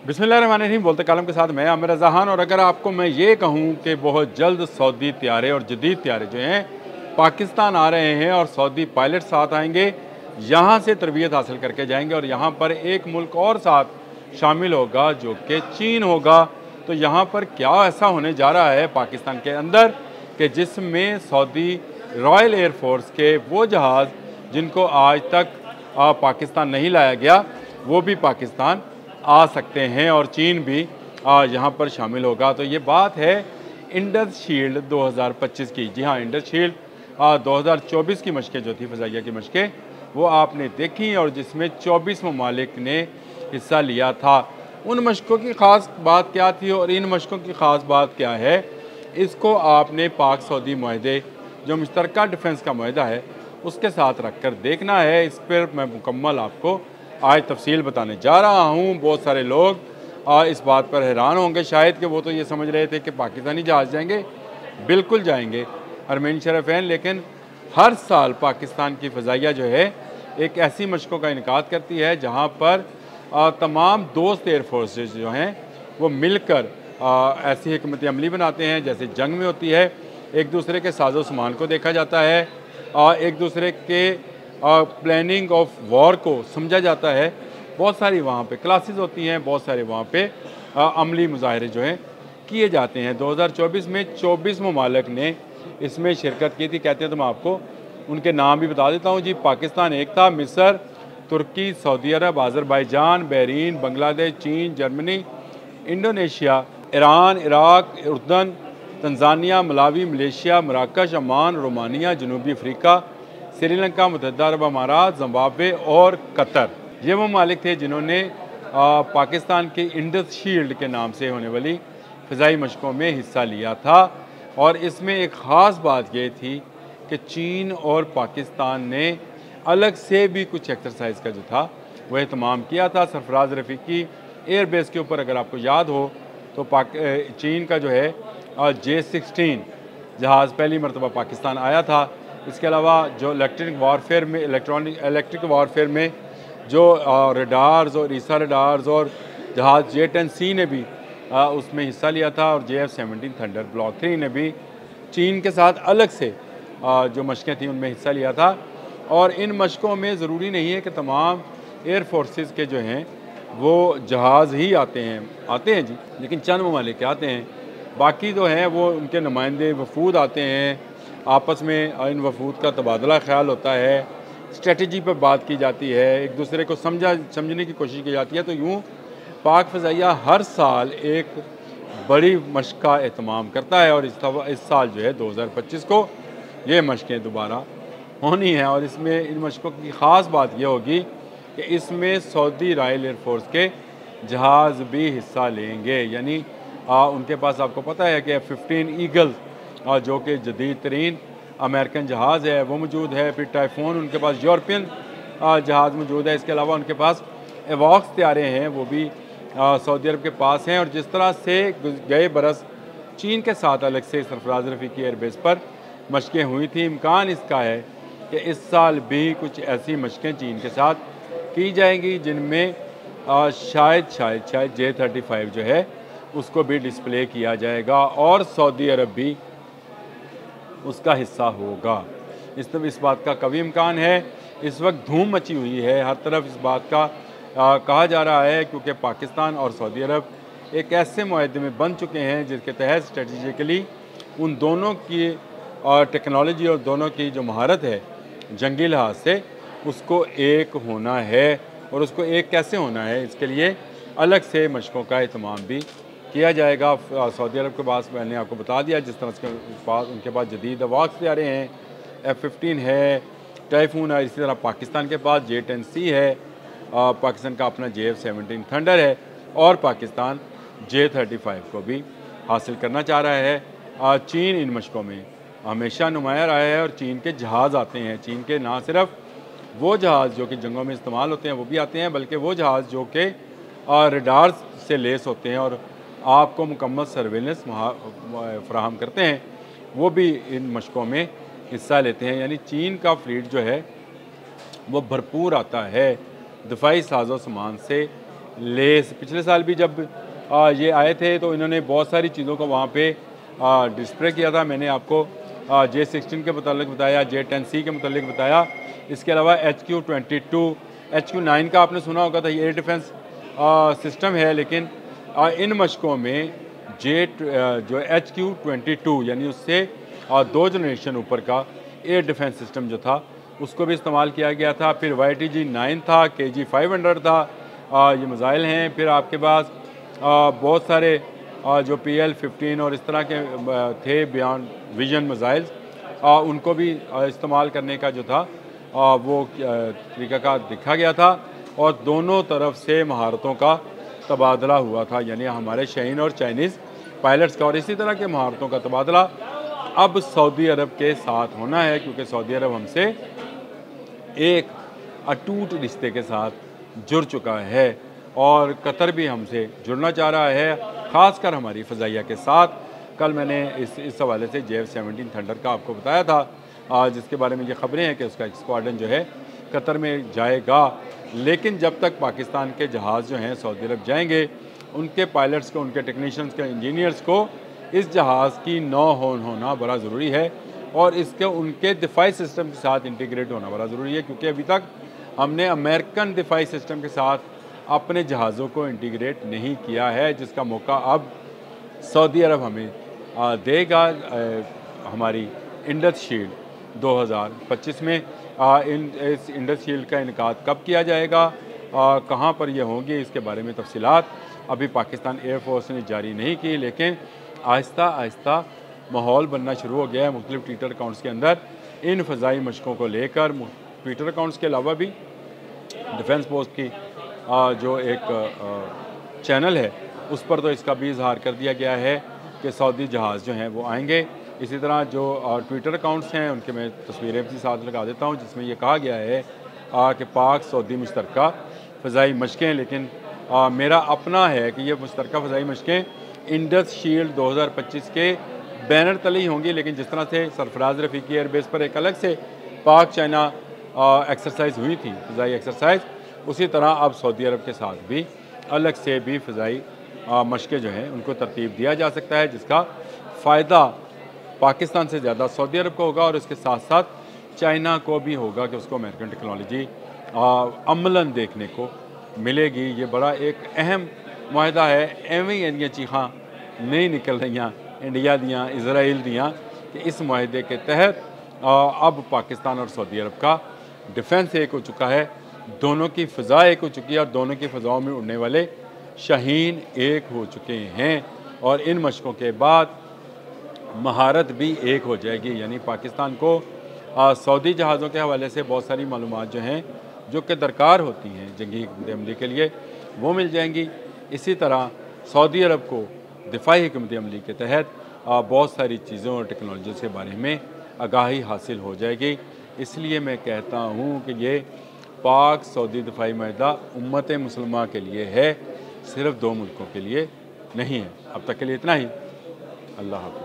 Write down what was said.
बिस्मिल्लाहिर्रहमानिर्रहीम। बोलते कालम के साथ मैं आमिर रज़ा खान। और अगर आपको मैं ये कहूँ कि बहुत जल्द सऊदी त्यारे और जदीद त्यारे जो हैं पाकिस्तान आ रहे हैं और सऊदी पायलट साथ आएंगे, यहाँ से तरबियत हासिल करके जाएंगे और यहाँ पर एक मुल्क और साथ शामिल होगा जो कि चीन होगा। तो यहाँ पर क्या ऐसा होने जा रहा है पाकिस्तान के अंदर कि जिसमें सऊदी रॉयल एयरफोर्स के वो जहाज़ जिनको आज तक पाकिस्तान नहीं लाया गया, वो भी पाकिस्तान आ सकते हैं और चीन भी यहाँ पर शामिल होगा। तो ये बात है इंडस शील्ड 2025 की। जी हाँ, इंडस शील्ड 2024 की मशक़ें जो थी, फ़ज़ाइया की मशक़ें, वो आपने देखी और जिसमें 24 ममालिक ने हिस्सा लिया था। उन मशक़ों की ख़ास बात क्या थी और इन मशक़ों की ख़ास बात क्या है, इसको आपने पाक सऊदी मुआहदे जो मुश्तरका डिफेंस का मुआहदा है उसके साथ रख कर देखना है। इस पर मैं मुकम्मल आपको आज तफसील बताने जा रहा हूँ। बहुत सारे लोग इस बात पर हैरान होंगे शायद कि वो तो ये समझ रहे थे कि पाकिस्तानी जहाज़ जाएंगे। बिल्कुल जाएंगे हरमैन शरीफैन, लेकिन हर साल पाकिस्तान की फ़ज़ाइया जो है एक ऐसी मशक़ों का इनकाद करती है जहाँ पर तमाम दोस्त एयरफोर्सेस जो हैं वो मिलकर ऐसी हिकमत अमली बनाते हैं जैसे जंग में होती है। एक दूसरे के साजो सामान को देखा जाता है, एक दूसरे के प्लानिंग ऑफ वॉर को समझा जाता है। बहुत सारी वहाँ पे क्लासेस होती हैं, बहुत सारे वहाँ पे अमली मुजाहरे जो हैं किए जाते हैं। 2024 में 24 ममालिक ने इसमें शिरकत की थी। कहते हैं तो मैं आपको उनके नाम भी बता देता हूँ जी। पाकिस्तान एक था, मिस्र, तुर्की, सऊदी अरब, आज़रबाईजान, बहरीन, बांग्लादेश, चीन, जर्मनी, इंडोनेशिया, ईरान, इराक, उर्दन, तंजानिया, मलावी, मलेशिया, मराकश, ओमान, रोमानिया, जनूबी अफ्रीका, श्रीलंका, मुत्तहदा अरब अमारात, जिम्बाब्वे और कतर। ये ममालिक थे जिन्होंने पाकिस्तान के इंडस शील्ड के नाम से होने वाली फ़िज़ाई मशक़ों में हिस्सा लिया था। और इसमें एक ख़ास बात ये थी कि चीन और पाकिस्तान ने अलग से भी कुछ एक्सरसाइज का जो था वह एहतमाम किया था। सरफराज रफ़ीकी एयर बेस के ऊपर अगर आपको याद हो तो चीन का जो है J-16 जहाज़ पहली मरतबा पाकिस्तान आया था। इसके अलावा जो इलेक्ट्रिक वारफेयर में जो रडार्स और ईसा रडार्स और जहाज़ J-10C ने भी उसमें हिस्सा लिया था और JF-17 थंडर ब्लॉक 3 ने भी चीन के साथ अलग से जो मशक़ें थी उनमें हिस्सा लिया था। और इन मशक़ों में ज़रूरी नहीं है कि तमाम एयर फोर्सेस के जो हैं वो जहाज़ ही आते हैं जी, लेकिन चंद ममालिक आते हैं। बाकी जो हैं वो उनके नुमाइंदे वफूद आते हैं, आपस में इन वफूद का तबादला ख्याल होता है, स्ट्रेटजी पर बात की जाती है, एक दूसरे को समझने की कोशिश की जाती है। तो यूँ पाक फ़ज़ाइया हर साल एक बड़ी मशक़ का एहतमाम करता है और इस साल जो है 2025 को ये मशक़ें दोबारा होनी है। और इसमें इन मशक़ों की ख़ास बात यह होगी कि इसमें सऊदी रॉयल एयरफोर्स के जहाज़ भी हिस्सा लेंगे। यानी उनके पास आपको पता है कि F-15 ईगल जो कि जदीद तरीन अमेरिकन जहाज़ है वो मौजूद है। फिर टाइफून उनके पास यूरोपियन जहाज़ मौजूद है। इसके अलावा उनके पास एवॉक्स त्यारे हैं, वो भी सऊदी अरब के पास हैं। और जिस तरह से गए बरस चीन के साथ अलग से सरफराज रफ़ीकी एयरबेस पर मशक़ें हुई थी, इम्कान इसका है कि इस साल भी कुछ ऐसी मशक़ें चीन के साथ की जाएंगी जिनमें शायद J-35 जो है उसको भी डिस्प्ले किया जाएगा और सऊदी अरब भी उसका हिस्सा होगा। इस बात का कभी इम्कान है। इस वक्त धूम मची हुई है, हर तरफ इस बात का कहा जा रहा है क्योंकि पाकिस्तान और सऊदी अरब एक ऐसे मुआहदे में बन चुके हैं जिसके तहत स्ट्रेटजिकली उन दोनों की टेक्नोलॉजी और दोनों की जो महारत है जंगी लिहाज से उसको एक होना है। और उसको एक कैसे होना है, इसके लिए अलग से मशक़ों का एहतमाम भी किया जाएगा। सऊदी अरब के पास मैंने आपको बता दिया जिस तरह उनके पास जदीद एवॉक्स तैयारे हैं, F-15 है, टाइफून है। इसी तरह पाकिस्तान के पास J-10C है, पाकिस्तान का अपना JF-17 थंडर है और पाकिस्तान J-35 को भी हासिल करना चाह रहा है। चीन इन मशक़ों में हमेशा नुमाया रहा है और चीन के जहाज़ आते हैं। चीन के ना सिर्फ वो जहाज़ जो कि जंगों में इस्तेमाल होते हैं वो भी आते हैं, बल्कि वो जहाज़ जो कि रडार्स से लेस होते हैं और आपको मुकम्मल सर्वेलेंस फराहम करते हैं, वो भी इन मशक़ों में हिस्सा लेते हैं। यानी चीन का फ्लीट जो है वो भरपूर आता है दिफाई साजो सामान से लेस, पिछले साल भी जब ये आए थे तो इन्होंने बहुत सारी चीज़ों को वहाँ पे डिस्प्ले किया था। मैंने आपको J16 के मुतालिक बताया, J10C के मुतालिक बताया। इसके अलावा HQ-22, HQ-9 का आपने सुना होगा था, ये एयर डिफेंस सिस्टम है, लेकिन इन मशकों में जो HQ-22 यानी उससे 2 जनरेशन ऊपर का एयर डिफेंस सिस्टम जो था उसको भी इस्तेमाल किया गया था। फिर YTG-9 था, KG-500 था, ये मिज़ाइल हैं। फिर आपके पास बहुत सारे जो PL-15 और इस तरह के थे बियॉन्ड विजन मिज़ाइल्स, उनको भी इस्तेमाल करने का जो था वो तरीक़ाकार दिखा गया था और दोनों तरफ से महारतों का तबादला हुआ था, यानी हमारे शाहीन और चाइनीज़ पायलट्स का। और इसी तरह के महारतों का तबादला अब सऊदी अरब के साथ होना है, क्योंकि सऊदी अरब हमसे एक अटूट रिश्ते के साथ जुड़ चुका है और कतर भी हमसे जुड़ना चाह रहा है, ख़ासकर हमारी फ़ज़ाइया के साथ। कल मैंने इस हवाले से JF-17 थंडर का आपको बताया था, जिसके बारे में ये ख़बरें हैं कि उसका एक स्क्वाड्रन जो है कतर में जाएगा। लेकिन जब तक पाकिस्तान के जहाज़ जो हैं सऊदी अरब जाएंगे, उनके पायलट्स को, उनके टेक्नीशियंस को, इंजीनियर्स को इस जहाज़ की होना बड़ा ज़रूरी है और इसके उनके दिफाई सिस्टम के साथ इंटीग्रेट होना बड़ा ज़रूरी है, क्योंकि अभी तक हमने अमेरिकन दिफाई सिस्टम के साथ अपने जहाज़ों को इंटीग्रेट नहीं किया है, जिसका मौका अब सऊदी अरब हमें देगा। हमारी इंडस शील्ड 2025 में इस इंडस शील्ड का इनकाद कब किया जाएगा, कहाँ पर ये होंगी, इसके बारे में तफसीलात अभी पाकिस्तान एयरफोर्स ने जारी नहीं की, लेकिन आहिस्ता आहिस्ता माहौल बनना शुरू हो गया है मुख्तलिफ ट्विटर अकाउंट्स के अंदर इन फ़ज़ाई मशकों को लेकर। ट्विटर अकाउंट्स के अलावा भी डिफेंस पोस्ट की जो एक चैनल है उस पर तो इसका भी इजहार कर दिया गया है कि सऊदी जहाज़ जो हैं वो आएंगे। इसी तरह जो ट्विटर अकाउंट्स हैं उनके मैं तस्वीरें भी साथ लगा देता हूँ, जिसमें ये कहा गया है कि पाक सऊदी मुश्तरका फ़ज़ाई मशकें, लेकिन मेरा अपना है कि ये मुश्तरका फ़ज़ाई मशकें इंडस शील्ड 2025 के बैनर तले ही होंगी। लेकिन जिस तरह से सरफराज रफ़ीकी एयरबेस पर एक अलग से पाक चाइना एक्सरसाइज हुई थी, फ़ज़ाई एक्सरसाइज, उसी तरह अब सऊदी अरब के साथ भी अलग से भी फ़ज़ाई मशक़ें जो हैं उनको तरतीब दिया जा सकता है, जिसका फ़ायदा पाकिस्तान से ज़्यादा सऊदी अरब को होगा और इसके साथ साथ चाइना को भी होगा कि उसको अमेरिकन टेक्नोलॉजी अमलन देखने को मिलेगी। ये बड़ा एक अहम मुआहदा है। एवं ही चीखां नहीं निकल रही इंडिया दियाँ, इसराइल दियाँ कि इस मुआहदे के तहत अब पाकिस्तान और सऊदी अरब का डिफेंस एक हो चुका है, दोनों की फ़ज़ा एक हो चुकी है और दोनों की फ़ज़ाओं में उड़ने वाले शाहीन एक हो चुके हैं और इन मशकों के बाद महारत भी एक हो जाएगी। यानी पाकिस्तान को सऊदी जहाज़ों के हवाले से बहुत सारी मालूमात जो हैं जो कि दरकार होती हैं जंगी हिकमत अमली के लिए वो मिल जाएंगी। इसी तरह सऊदी अरब को दिफाई हिकमत अमली के तहत बहुत सारी चीज़ों और टेक्नोलॉजी के बारे में आगाही हासिल हो जाएगी। इसलिए मैं कहता हूँ कि ये पाक सऊदी दिफाई माहिदा उम्मत मुसलमान के लिए है, सिर्फ़ 2 मुल्कों के लिए नहीं है। अब तक के लिए इतना ही। अल्लाह हाफ़िज़।